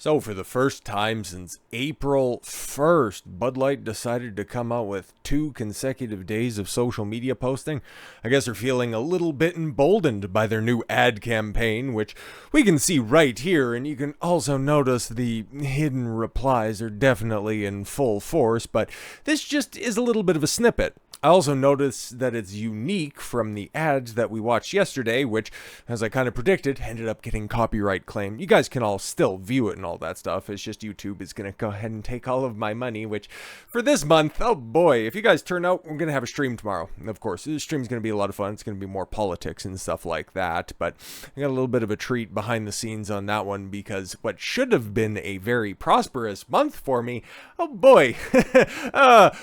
So for the first time since April 1st, Bud Light decided to come out with 2 consecutive days of social media posting. I guess they're feeling a little bit emboldened by their new ad campaign, which we can see right here, and you can also notice the hidden replies are definitely in full force, but this just is a little bit of a snippet. I also noticed that it's unique from the ads that we watched yesterday, which, as I kind of predicted, ended up getting copyright claim. You guys can all still view it and all that stuff. It's just YouTube is going to go ahead and take all of my money, which for this month, oh boy, if you guys turn out, we're going to have a stream tomorrow. Of course, this stream's going to be a lot of fun. It's going to be more politics and stuff like that, but I got a little bit of a treat behind the scenes on that one because what should have been a very prosperous month for me, oh boy,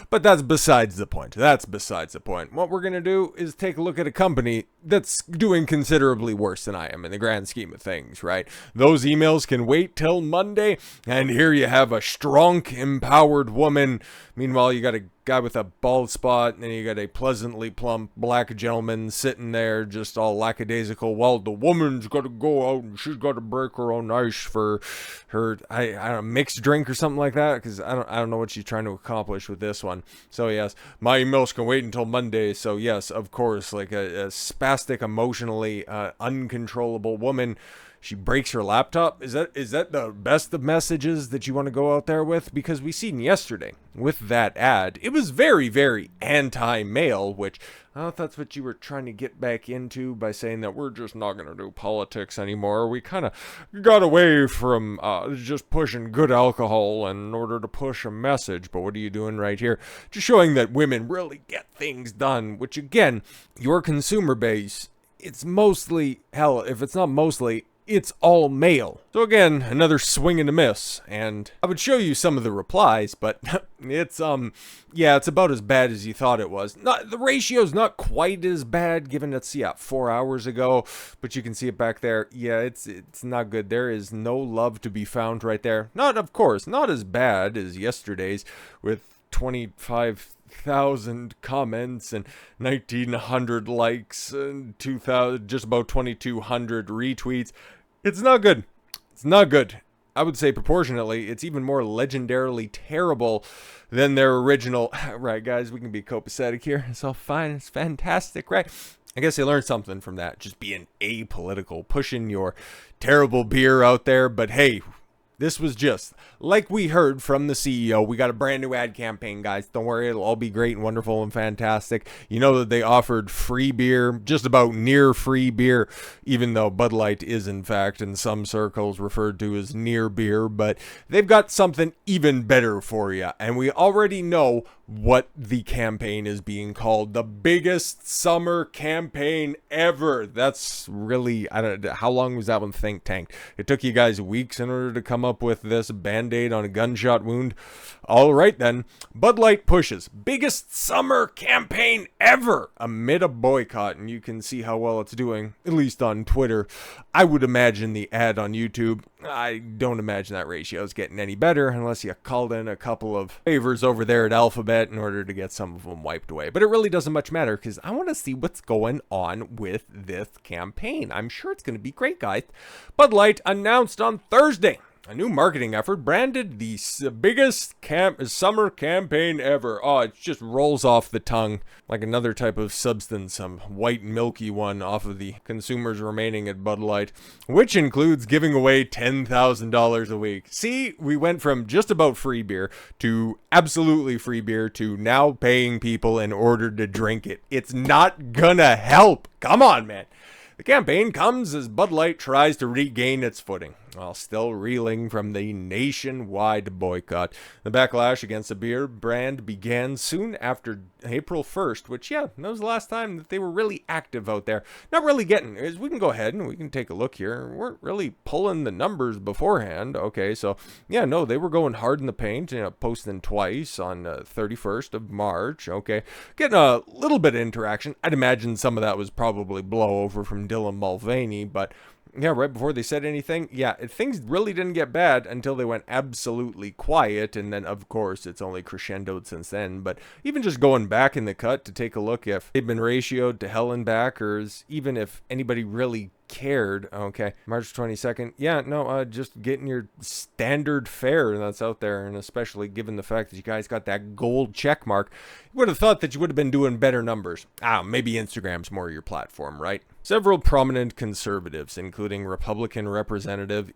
but that's besides the point. Besides the point. What we're going to do is take a look at a company that's doing considerably worse than I am in the grand scheme of things, right? Those emails can wait till Monday, and here you have a strong, empowered woman. Meanwhile, you got a guy with a bald spot, and then you got a pleasantly plump black gentleman sitting there just all lackadaisical. Well, the woman's got to go out and she's got to break her own ice for her, I don't know, mixed drink or something like that, because I don't know what she's trying to accomplish with this one. So yes, my emails can wait until Monday. So yes, of course, like a spastic, emotionally uncontrollable woman. She breaks her laptop. Is that the best of messages that you want to go out there with? Because we seen yesterday with that ad, it was very, very anti-male, which I don't know if that's what you were trying to get back into by saying that we're just not going to do politics anymore. We kind of got away from just pushing good alcohol in order to push a message. But what are you doing right here? Just showing that women really get things done, which again, your consumer base, it's mostly, hell, if it's not mostly, it's all male. So again, another swing and a miss, and I would show you some of the replies, but it's it's about as bad as you thought it was. The ratio's not quite as bad, given it's 4 hours ago, but you can see it back there. Yeah, it's not good. There is no love to be found right there. Not, of course, not as bad as yesterday's with 25,000 comments and 1,900 likes and 2,000, just about 2,200 retweets. It's not good. It's not good. I would say proportionately, it's even more legendarily terrible than their original. Right, guys, we can be copacetic here. It's all fine. It's fantastic, right? I guess they learned something from that. Just being apolitical, pushing your terrible beer out there. But hey, this was just like we heard from the CEO. We got a brand new ad campaign, guys. Don't worry, it'll all be great and wonderful and fantastic. You know that they offered free beer, just about near free beer, even though Bud Light is, in fact, in some circles referred to as near beer. But they've got something even better for you. And we already know what the campaign is being called. The biggest summer campaign ever. That's really, I don't know, how long was that one think tanked? It took you guys weeks in order to come up with this band-aid on a gunshot wound. All right then, Bud Light pushes biggest summer campaign ever amid a boycott, and you can see how well it's doing, at least on Twitter. I would imagine the ad on YouTube, I don't imagine that ratio is getting any better unless you called in a couple of favors over there at Alphabet in order to get some of them wiped away. But it really doesn't much matter because I want to see what's going on with this campaign. I'm sure it's going to be great, guys. Bud Light announced on Thursday a new marketing effort branded the biggest summer campaign ever. Oh, it just rolls off the tongue like another type of substance, some white milky one off of the consumers remaining at Bud Light, which includes giving away $10,000 a week. See, we went from just about free beer to absolutely free beer to now paying people in order to drink it. It's not gonna help. Come on, man. The campaign comes as Bud Light tries to regain its footing, while still reeling from the nationwide boycott. The backlash against the beer brand began soon after April 1st, which, that was the last time that they were really active out there. Not really getting, as we can go ahead and we can take a look here. We weren't really pulling the numbers beforehand. Okay, so, they were going hard in the paint, posting twice on 31st of March. Okay, getting a little bit of interaction. I'd imagine some of that was probably blowover from Dylan Mulvaney, but right before they said anything, things really didn't get bad until they went absolutely quiet, and then, of course, it's only crescendoed since then. But even just going back in the cut to take a look if they've been ratioed to hell and back, or even if anybody really cared. Okay, March 22nd. Yeah, no, just getting your standard fare that's out there, and especially given the fact that you guys got that gold check mark, you would have thought that you would have been doing better numbers. Maybe Instagram's more your platform, right? Several prominent conservatives, including Republican Representative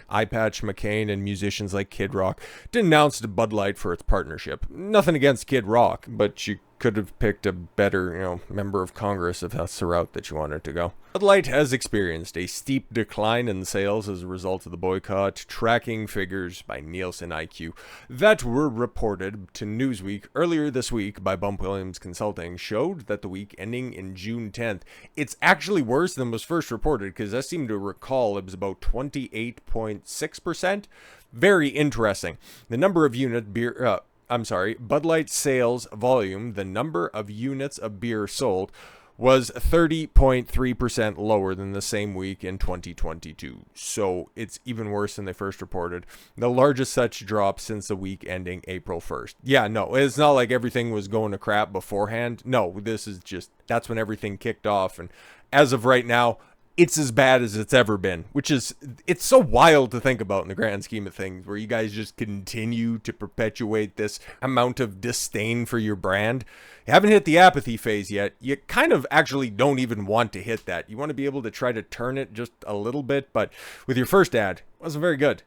Eye Patch McCain and musicians like Kid Rock, denounced Bud Light for its partnership. Nothing against Kid Rock, but you could have picked a better, member of Congress if that's the route that you wanted to go. Bud Light has experienced a steep decline in sales as a result of the boycott. Tracking figures by Nielsen IQ that were reported to Newsweek earlier this week by Bump Williams Consulting showed that the week ending in June 10th, it's actually worse than was first reported, because I seem to recall it was about 28.6%. Very interesting. The number of Bud Light sales volume, the number of units of beer sold, was 30.3% lower than the same week in 2022. So it's even worse than they first reported. The largest such drop since the week ending April 1st. Yeah, no, it's not like everything was going to crap beforehand. No, this is just, that's when everything kicked off. And as of right now, it's as bad as it's ever been, which is, it's so wild to think about in the grand scheme of things, where you guys just continue to perpetuate this amount of disdain for your brand. You haven't hit the apathy phase yet. You kind of actually don't even want to hit that. You want to be able to try to turn it just a little bit, but with your first ad, it wasn't very good.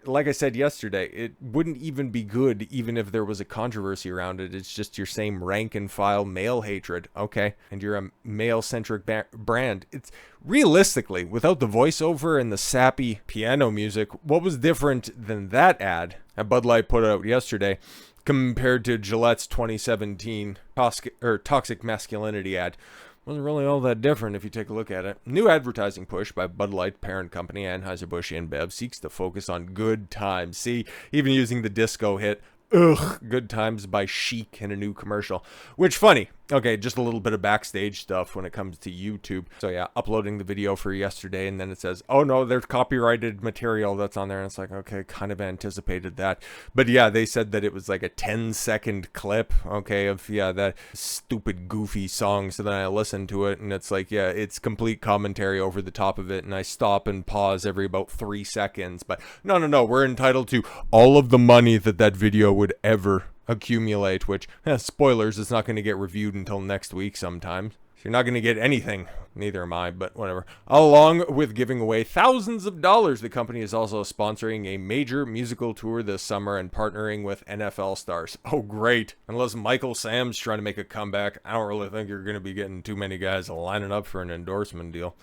Like I said yesterday, it wouldn't even be good even if there was a controversy around it. It's just your same rank and file male hatred, okay? And you're a male-centric brand. It's realistically, without the voiceover and the sappy piano music, what was different than that ad that Bud Light put out yesterday compared to Gillette's 2017 toxic masculinity ad? Wasn't really all that different if you take a look at it. New advertising push by Bud Light parent company Anheuser-Busch InBev seeks to focus on good times. See, even using the disco hit, Good Times by Chic in a new commercial. Which, funny. Okay, just a little bit of backstage stuff when it comes to YouTube. So yeah, uploading the video for yesterday, and then it says, oh no, there's copyrighted material that's on there. And it's like, okay, kind of anticipated that. But yeah, they said that it was like a 10-second clip, okay, of, yeah, that stupid, goofy song. So then I listened to it, and it's like, yeah, it's complete commentary over the top of it. And I stop and pause every about 3 seconds. But no, we're entitled to all of the money that video would ever accumulate, which, spoilers, it's not going to get reviewed until next week sometimes. So you're not going to get anything. Neither am I, but whatever. Along with giving away thousands of dollars, the company is also sponsoring a major musical tour this summer and partnering with NFL stars. Oh, great. Unless Michael Sam's trying to make a comeback, I don't really think you're going to be getting too many guys lining up for an endorsement deal.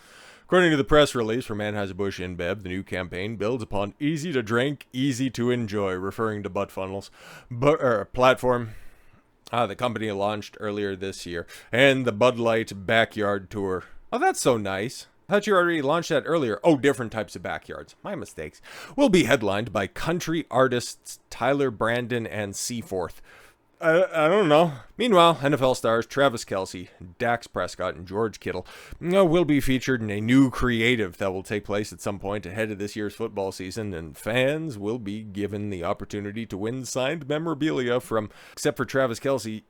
According to the press release from Anheuser-Busch InBev, the new campaign builds upon easy to drink, easy to enjoy, referring to butt funnels, platform the company launched earlier this year, and the Bud Light Backyard Tour. Oh, that's so nice. I thought you already launched that earlier. Oh, different types of backyards. My mistakes. Will be headlined by country artists Tyler Brandon and Seaforth. I don't know. Meanwhile, NFL stars Travis Kelce, Dak Prescott, and George Kittle will be featured in a new creative that will take place at some point ahead of this year's football season, and fans will be given the opportunity to win signed memorabilia from, except for Travis Kelce,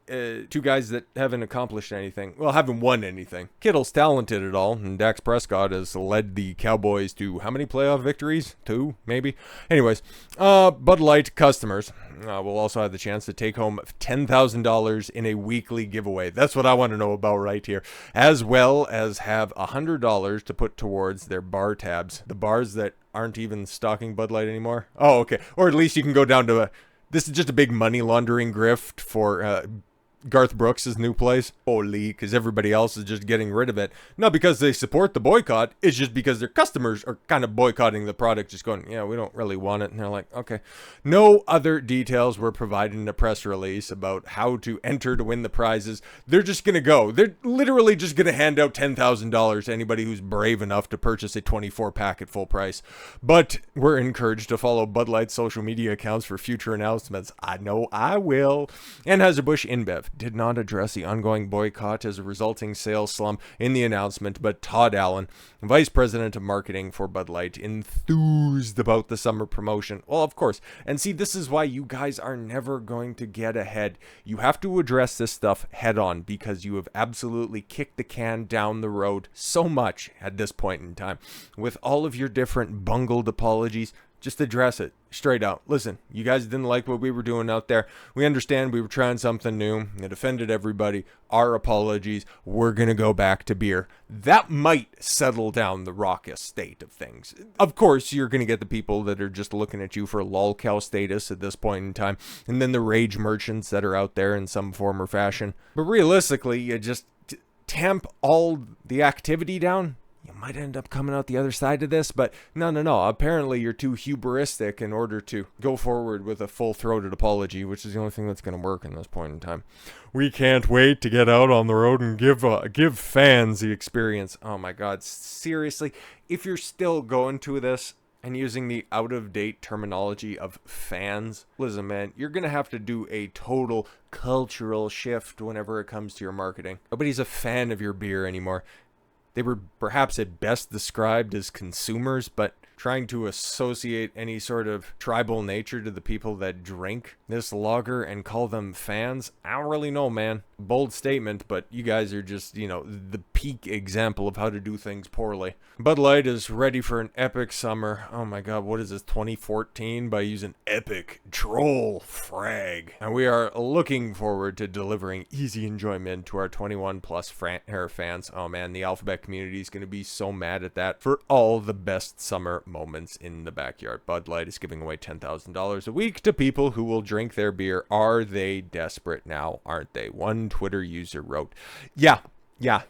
two guys that haven't accomplished anything. Well, haven't won anything. Kittle's talented at all, and Dak Prescott has led the Cowboys to how many playoff victories? 2, maybe? Anyways, Bud Light customers will also have the chance to take home $10,000 in a weekly giveaway. That's what I want to know about right here. As well as have $100 to put towards their bar tabs. The bars that aren't even stocking Bud Light anymore. Oh, okay. Or at least you can go down to this is just a big money laundering grift for Garth Brooks' new place. Holy, because everybody else is just getting rid of it. Not because they support the boycott, it's just because their customers are kind of boycotting the product, just going, yeah, we don't really want it. And they're like, okay. No other details were provided in a press release about how to enter to win the prizes. They're just going to go. They're literally just going to hand out $10,000 to anybody who's brave enough to purchase a 24-pack at full price. But we're encouraged to follow Bud Light's social media accounts for future announcements. I know I will. Anheuser-Busch InBev did not address the ongoing boycott as a resulting sales slump in the announcement, but Todd Allen, Vice President of Marketing for Bud Light, enthused about the summer promotion. Well, of course. And see, this is why you guys are never going to get ahead. You have to address this stuff head on because you have absolutely kicked the can down the road so much at this point in time. With all of your different bungled apologies, just address it straight out. Listen, you guys didn't like what we were doing out there. We understand we were trying something new. It offended everybody. Our apologies. We're going to go back to beer. That might settle down the raucous state of things. Of course, you're going to get the people that are just looking at you for lolcow status at this point in time, and then the rage merchants that are out there in some form or fashion. But realistically, you just tamp all the activity down. You might end up coming out the other side of this, but no. Apparently, you're too hubristic in order to go forward with a full-throated apology, which is the only thing that's going to work in this point in time. We can't wait to get out on the road and give fans the experience. Oh my God, seriously? If you're still going to this and using the out-of-date terminology of fans, listen, man, you're going to have to do a total cultural shift whenever it comes to your marketing. Nobody's a fan of your beer anymore. They were perhaps at best described as consumers, but trying to associate any sort of tribal nature to the people that drink this lager and call them fans, I don't really know, man. Bold statement, but you guys are just, the peak example of how to do things poorly. Bud Light is ready for an epic summer. Oh my God, what is this, 2014? By using epic troll frag. And we are looking forward to delivering easy enjoyment to our 21 plus fans. Oh man, the alphabet community is going to be so mad at that for all the best summer moments in the backyard. Bud Light is giving away $10,000 a week to people who will drink their beer. Are they desperate now? Aren't they? One Twitter user wrote, yeah,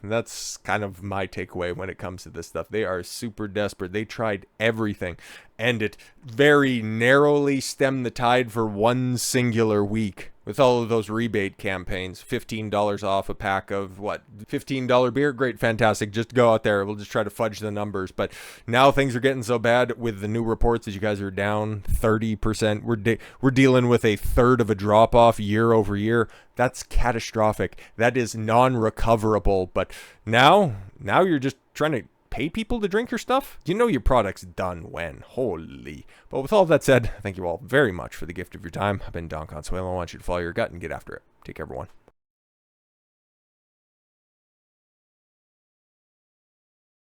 that's kind of my takeaway when it comes to this stuff. They are super desperate. They tried everything, and it very narrowly stemmed the tide for one singular week. With all of those rebate campaigns, $15 off a pack of, $15 beer? Great, fantastic. Just go out there. We'll just try to fudge the numbers. But now things are getting so bad with the new reports that you guys are down 30%. We're dealing with a third of a drop-off year over year. That's catastrophic. That is non-recoverable. But now you're just trying to pay people to drink your stuff? You know your product's done when. Holy. But with all that said, thank you all very much for the gift of your time. I've been Don Consuelo. I want you to follow your gut and get after it. Take care, everyone.